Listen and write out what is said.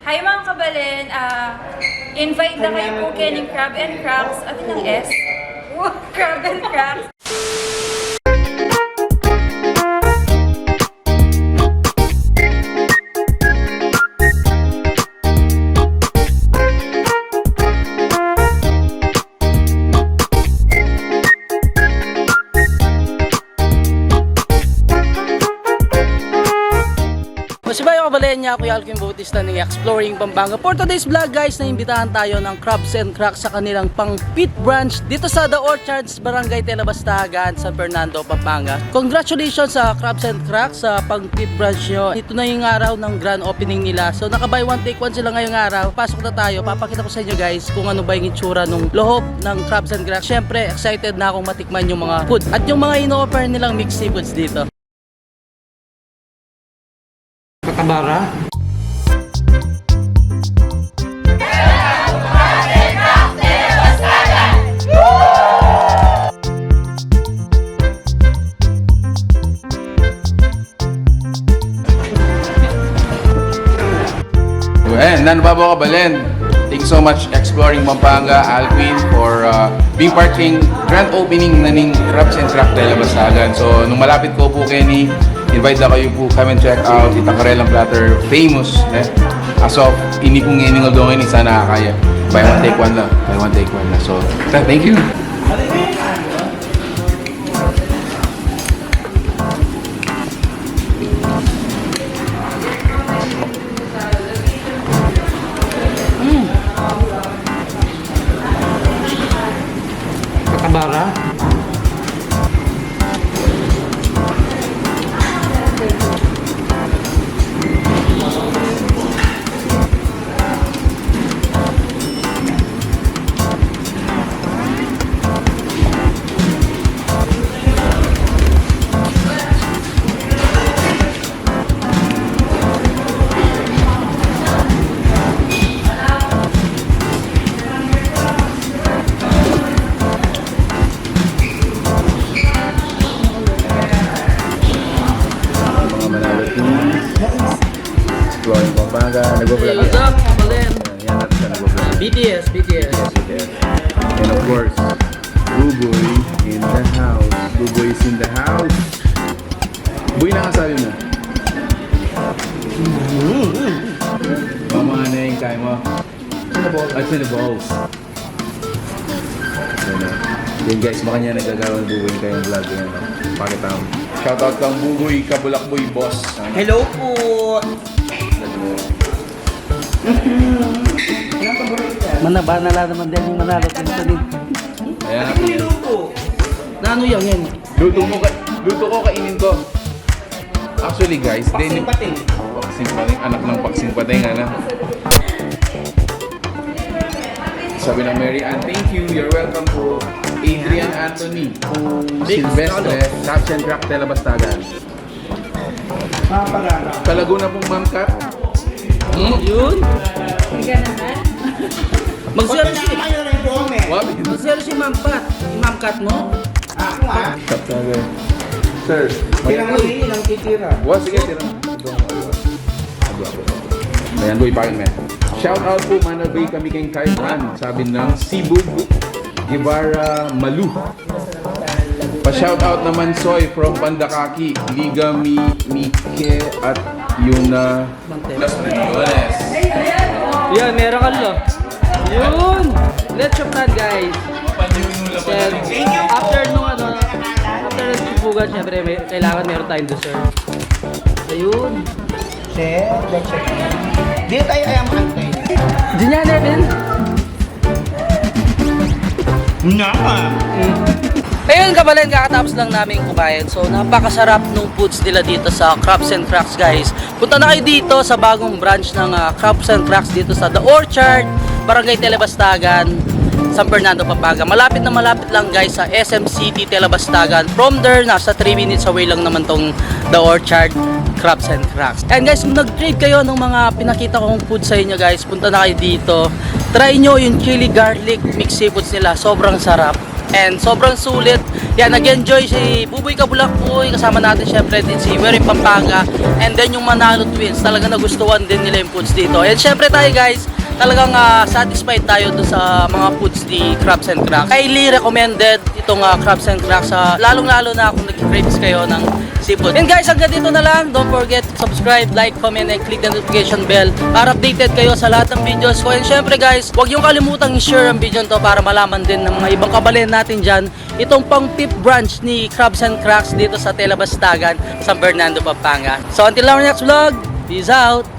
Hi mga kabalen! Invite na kayo po kayo ng Crab and Cracks at ng S. Crab and Cracks! Masibayo kabalenya, Kuya Alvin Bautista ng Exploring Pampanga. For today's vlog guys, naimbitahan tayo ng Crabs and Cracks sa kanilang pang-pit branch dito sa The Orchards, Barangay Telebastagan, San Fernando, Pampanga. Congratulations sa Crabs and Cracks sa pang-pit branch nyo. Ito na yung araw ng grand opening nila. So naka-buy one take one sila ngayong araw. Pasok na tayo, papakita ko sa inyo guys kung ano ba yung itsura ng loob ng Crabs and Cracks. Syempre, excited na akong matikman yung mga food at yung mga ino-offer nilang mixed seafoods dito. Katabara. And nan babo kabalen. Thank you so much Exploring Pampanga, Alvin, for being parting grand opening na ning Crabs and Cracks Telebastagan. So nung malapit ko po Kenny, invite na kayo po come and check out itang Karelang Platter, famous as of ini kong nginingol doon isa nakakaya. Buy one take one lang. Buy one take one lang. So thank you. Katabara. Exploring Pampanga, nag-vlog. What's up, Balen? Yan natin siya nag-vlog. BTS. And of course, Buboy in the house. Buboy is in the house. Buboy na kasabi mo. Mama na yung kaya mo. At sinaballs. Yun guys, baka niya nagagawa ng Buboy kayong vlog yun. Pakita mo. Shoutout kang Buboy, Kabulakboy boss. Hello po! Manala naman din yung manalo kung sanin. Ayan. Na ano yan? Luto ko, kainin ko. Actually guys, Paksing Pating, anak ng Paksing Pating, Sabi ng Mary Ann, thank you, you're welcome to Adrian Anthony, Silvestre, Crabs and Cracks Telebastagan. Sa Laguna pong Ma'am Kat. Yun? Mag-zero si Ma'am Pat. Yung Ma'am Kat mo? Sir, Ilang titira? sige, tira. Ayan, boy, bakit man? Shout out po, manabay kami kayong Kaiwan. Sabi ng Cebu Guevara Malu. Pa-shout out naman Soy from Pandakaki, Liga Mike at Yuna Las Millones. Yan, meron ka lo. Yun! Let's shop that guys. After nung after ng sibugan, syempre kailangan meron tayong dessert. Ayun. Di tayo ayam antay. Diyan yan, Evan. Ayun kabalen, kakatapos lang namin kumain. So napakasarap nung foods nila dito sa Crabs and Cracks guys. Punta na kayo dito sa bagong branch ng Crabs and Cracks dito sa The Orchard, Barangay Telebastagan, San Fernando, Pampanga. Malapit na malapit lang guys sa SM City, Telebastagan. From there, nasa 3 minutes away lang naman tong The Orchard, Crabs and Cracks. And guys, kung nag-trade kayo ng mga pinakita kong food sa inyo guys, punta na kayo dito. Try nyo yung chili garlic mixed seafoods nila, sobrang sarap. And sobrang sulit. Yan, nag-enjoy si Buboy Kabulakboy. Kasama natin syempre din si Wearing Pampanga. And then yung Manalo Twins. Talagang nagustuhan din nila yung foods dito. And syempre tayo guys, talagang satisfied tayo doon sa mga foods ni Crabs and Cracks. Highly recommended itong Crabs and Cracks. Lalong-lalo na kung nag-craves kayo ng seafood. And guys, hanggang dito na lang. Don't forget to subscribe, like, comment, and click the notification bell para updated kayo sa lahat ng videos ko. And syempre guys, huwag yung kalimutang i-share ang video to para malaman din ng mga ibang kabalen natin dyan itong pang 5th branch ni Crabs and Cracks dito sa Telabastagan, San Fernando, Pampanga. So until our next vlog, peace out!